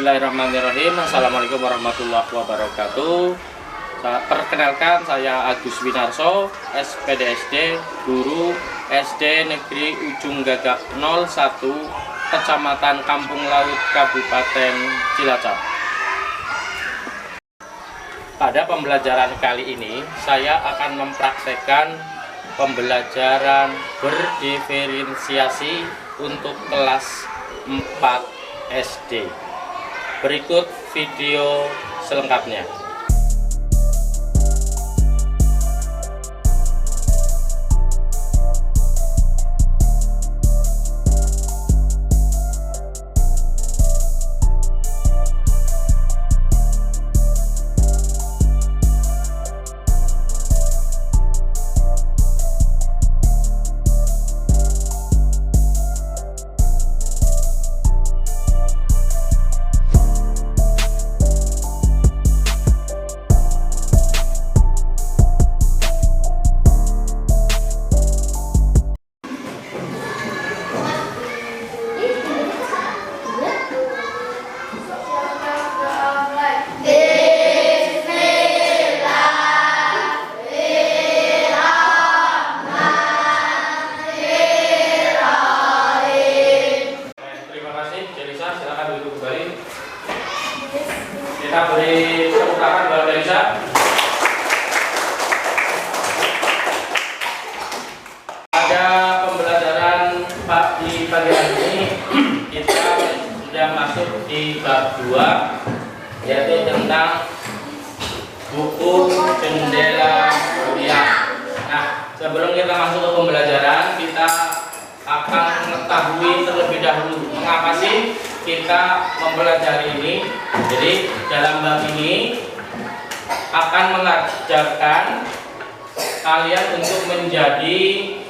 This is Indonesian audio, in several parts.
Bismillahirrahmanirrahim. Assalamualaikum warahmatullahi wabarakatuh. Perkenalkan, saya Agus Winarso, SPDSD, guru SD Negeri Ujung Gagak 01, Kecamatan Kampung Laut, Kabupaten Cilacap. Pada pembelajaran kali ini, saya akan mempraktekkan pembelajaran berdiferensiasi untuk kelas 4 SD. Berikut video selengkapnya. Kita beri tepuk tangan buat Delisa. Pada pembelajaran di pagi hari ini kita sudah masuk di bab 2, yaitu tentang buku jendela dunia. Nah, sebelum kita masuk ke pembelajaran, kita akan mengetahui terlebih dahulu mengapa sih kita mempelajari ini. Jadi dalam bab ini akan mengajarkan kalian untuk menjadi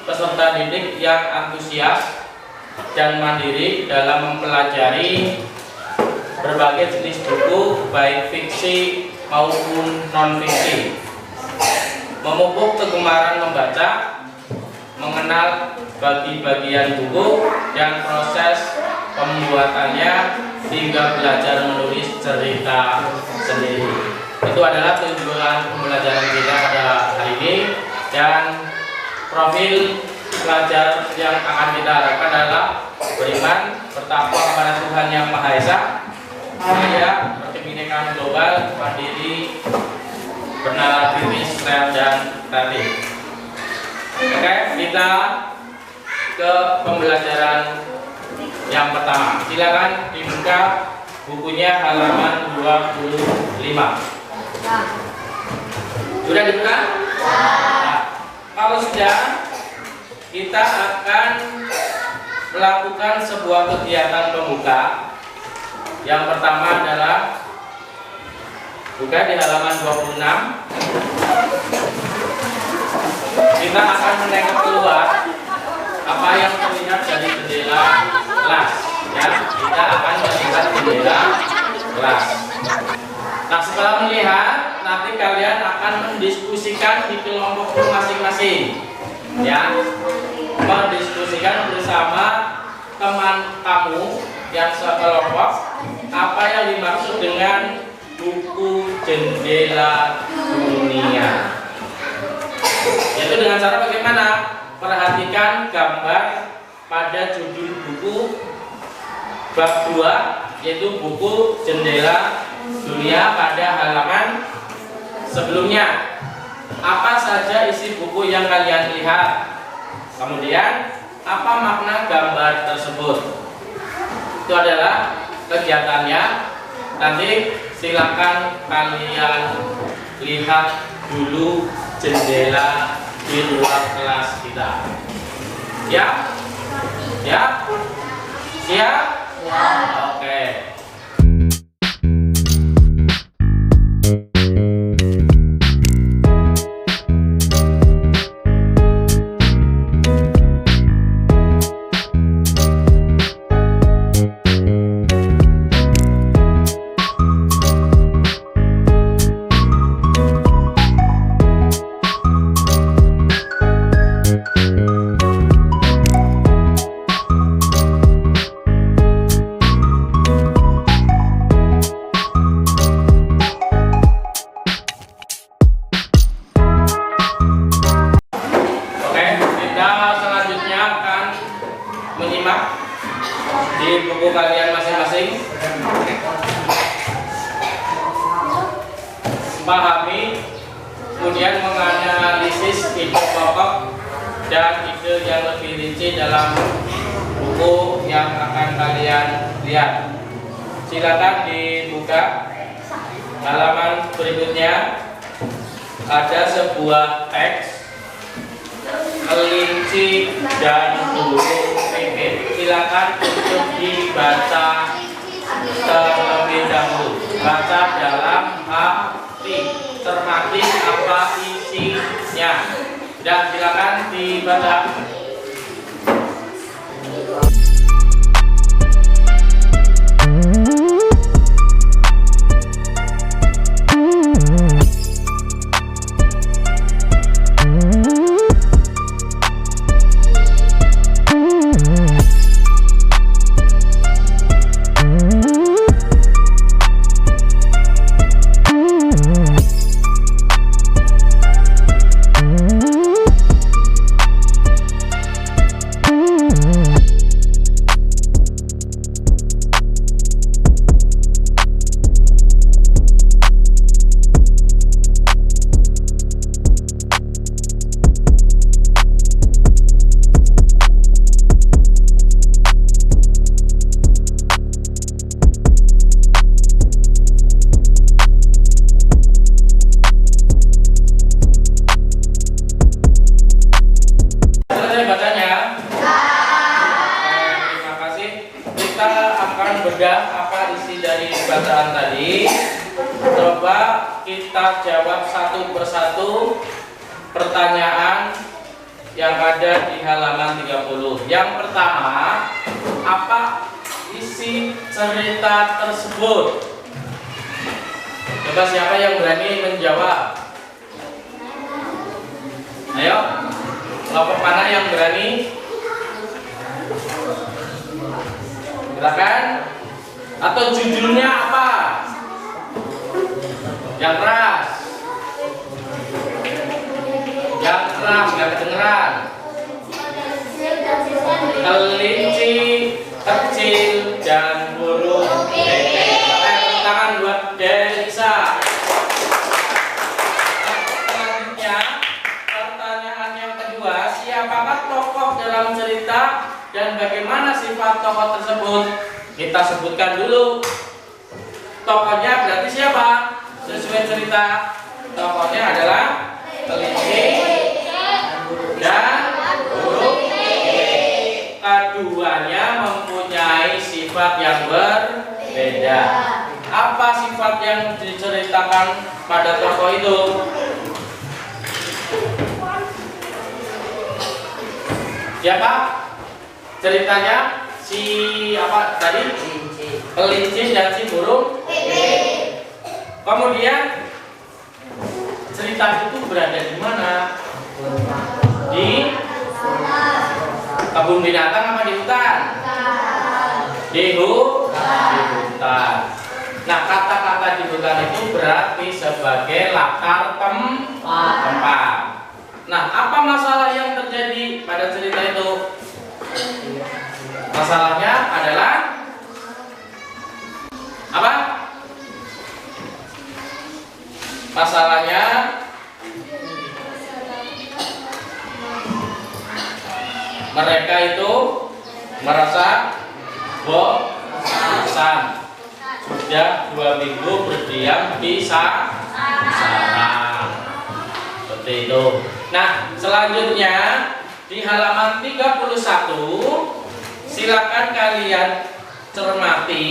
peserta didik yang antusias dan mandiri dalam mempelajari berbagai jenis buku, baik fiksi maupun non fiksi. Memupuk kegemaran membaca, mengenal bagi-bagian buku dan proses pembuatannya hingga belajar menulis cerita sendiri. Itu adalah tujuan pembelajaran kita pada hari ini, dan profil pelajar yang akan kita harapkan adalah beriman, bertakwa kepada Tuhan Yang Maha Esa, kaya, berkebinekaan global, mandiri, bernarasitis, dan kreatif. Oke, kita ke pembelajaran yang pertama. Silakan dibuka bukunya halaman 25. Sudah dibuka? Nah, kalau sudah, kita akan melakukan sebuah kegiatan pembuka. Yang pertama adalah buka di halaman 26. Kita akan menengok keluar apa yang terlihat dari jendela kelas, ya. Kita akan melihat jendela kelas. Nah, setelah melihat, nanti kalian akan mendiskusikan di kelompok masing-masing, ya. Mendiskusikan bersama teman kamu yang sekelompok apa yang dimaksud dengan buku jendela dunia. Yaitu dengan cara bagaimana? Perhatikan gambar pada judul buku bab 2, yaitu buku jendela dunia pada halaman sebelumnya. Apa saja isi buku yang kalian lihat? Kemudian apa makna gambar tersebut? Itu adalah kegiatannya. Nanti silakan kalian lihat dulu jendela di luar kelas kita. Ya? Ya? Siap? Ya. Oke. buku kalian masing-masing. Pahami, kemudian menganalisis ide pokok dan ide yang lebih rinci dalam buku yang akan kalian lihat. Silakan dibuka halaman berikutnya. Ada sebuah teks kelinci dan burung pipit. Silakan untuk dibaca terlebih dahulu. Baca dalam hati, cermati apa isinya. Dan silakan dibaca. Apa isi dari bacaan tadi? Coba kita jawab satu persatu pertanyaan yang ada di halaman 30. Yang pertama, apa isi cerita tersebut? Coba siapa yang berani menjawab? Ayo, kelompok mana yang berani? Silakan. Atau judulnya apa? Yang keras. Yang keras, nggak kedengeran. Kelinci kecil dan burung pipit. Tepuk tangan buat Delisa. Selanjutnya, pertanyaan yang kedua, siapakah tokoh dalam cerita dan bagaimana sifat tokoh tersebut? Kita sebutkan dulu. Tokohnya berarti siapa? Sesuai cerita, tokohnya adalah kelinci dan burung pipit. Keduanya mempunyai sifat yang berbeda. Apa sifat yang diceritakan pada tokoh itu? Ya Pak, ceritanya si apa tadi? Kelinci dan si burung pipit. Kemudian cerita itu berada di mana? Di kebun binatang apa di hutan? Di hutan. Nah, kata-kata di hutan itu berarti sebagai latar tempat. Nah, apa masalah yang terjadi pada cerita itu? Masalahnya adalah apa? Masalahnya mereka itu merasa bosan. Sudah 2 minggu berdiam di sarang. Seperti itu. Nah, selanjutnya di halaman 31 silakan kalian cermati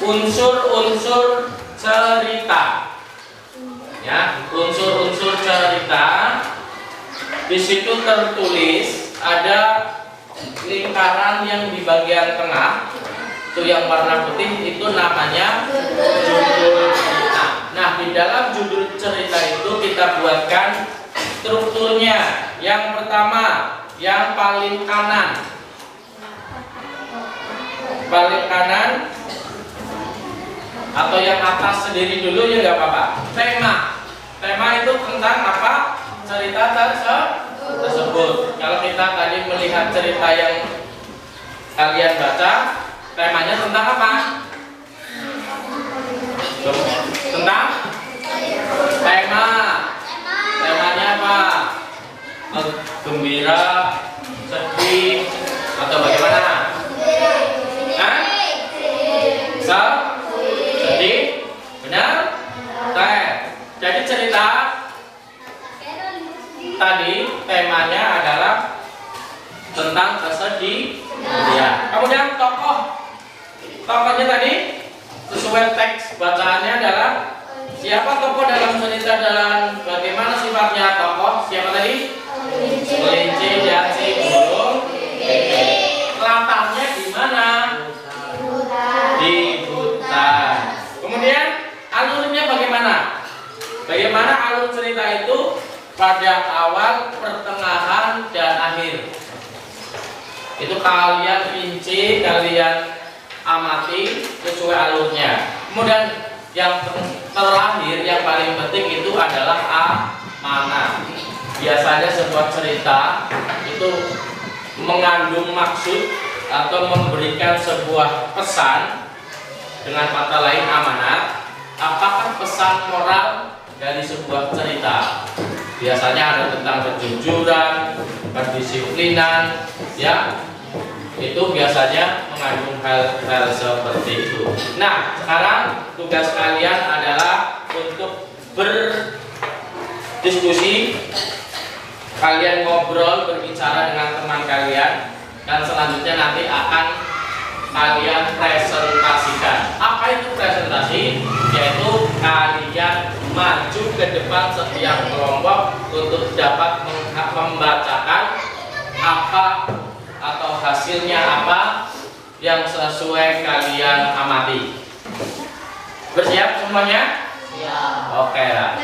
unsur-unsur cerita. Ya, unsur-unsur cerita. Di situ tertulis ada lingkaran yang di bagian tengah. Itu yang warna putih itu namanya judul cerita. Nah, di dalam judul cerita itu kita buatkan strukturnya. Yang pertama, yang paling kanan. Paling kanan atau yang atas sendiri dulu ya nggak apa-apa. Tema itu tentang apa? Cerita tersebut. Kalau kita tadi melihat cerita yang kalian baca temanya tentang apa? Tentang tema. Temanya apa? Gembira, sedih, atau bagaimana? Hah? Sedih? Benar? Jadi cerita tadi temanya adalah tentang kesedihan. Kemudian tokohnya tadi sesuai teks bacaannya adalah siapa tokoh dalam cerita dan bagaimana sifatnya tokoh? Siapa tadi? Kelinci dan si burung. Latarnya di mana? Di hutan. Kemudian alurnya bagaimana? Bagaimana alur cerita itu pada awal, pertengahan, dan akhir? Itu kalian rinci, kalian amati sesuai alurnya. Kemudian yang terakhir, yang paling penting itu adalah amanah. Biasanya sebuah cerita itu mengandung maksud atau memberikan sebuah pesan, dengan kata lain amanat. Apakah pesan moral dari sebuah cerita? Biasanya ada tentang kejujuran, kedisiplinan, ya. Itu biasanya mengandung hal-hal seperti itu. Nah, sekarang tugas kalian adalah untuk berdiskusi. Kalian ngobrol, berbicara dengan teman kalian, dan selanjutnya nanti akan kalian presentasikan. Apa itu presentasi? Yaitu kalian maju ke depan setiap kelompok untuk dapat membacakan apa atau hasilnya apa yang sesuai kalian amati. Bersiap semuanya? Ya. Oke lah.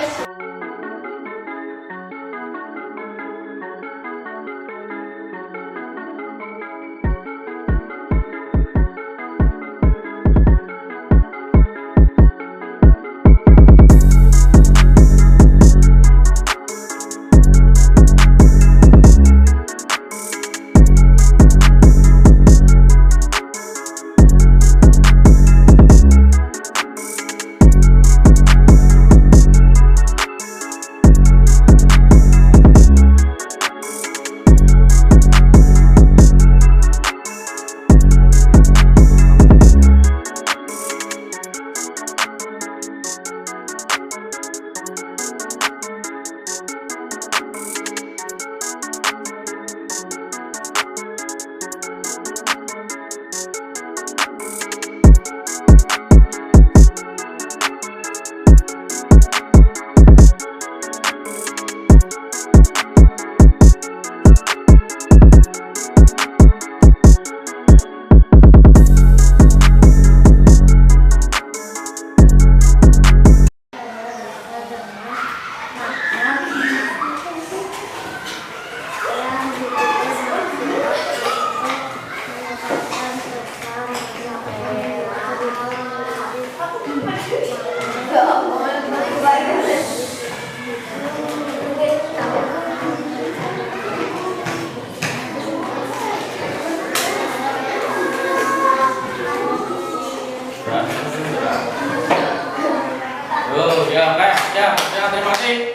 Terima kasih.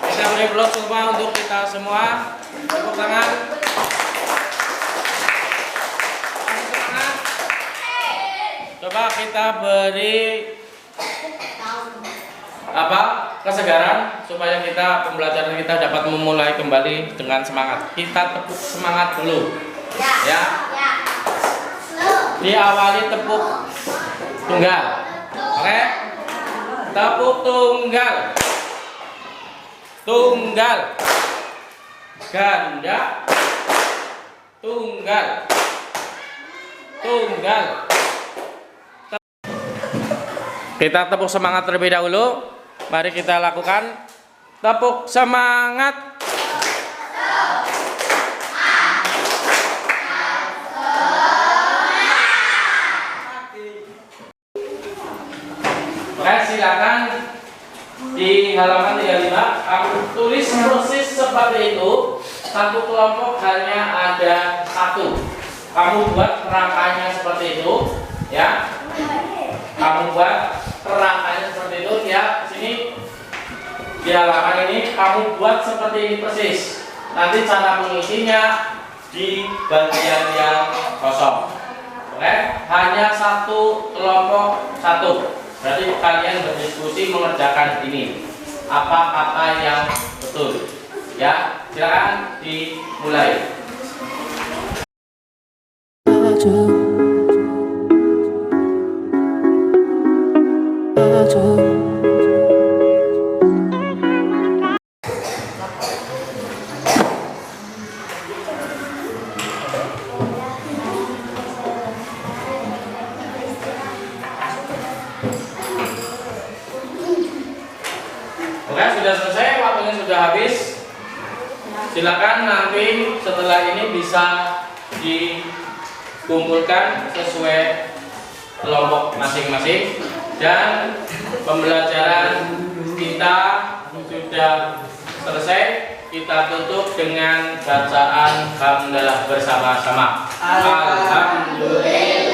Kita beri blok semua untuk kita semua. Tepuk tangan. Coba kita beri kesegaran supaya kita pembelajaran kita dapat memulai kembali dengan semangat. Kita tepuk semangat dulu. Ya. Diawali tepuk tunggal. Oke? Tepuk tunggal. Tunggal, ganda, tunggal, tunggal. Kita tepuk semangat terlebih dahulu. Mari kita lakukan tepuk semangat. Oke, silakan. Di halaman 35 kamu tulis persis seperti itu. Satu kelompok hanya ada satu. Kamu buat kerangkanya seperti itu, ya. Kamu buat kerangkanya seperti itu, ya. Sini di halaman ini kamu buat seperti ini persis. Nanti cara mengisinya di bagian yang kosong. Oke, hanya satu kelompok satu. Berarti kalian berdiskusi mengerjakan ini. Apa kata yang betul? Ya, silakan dimulai. Oke, sudah selesai, waktunya sudah habis. Silakan nanti setelah ini bisa dikumpulkan sesuai kelompok masing-masing, dan pembelajaran kita sudah selesai. Kita tutup dengan bacaan hamdalah bersama-sama. Alhamdulillah.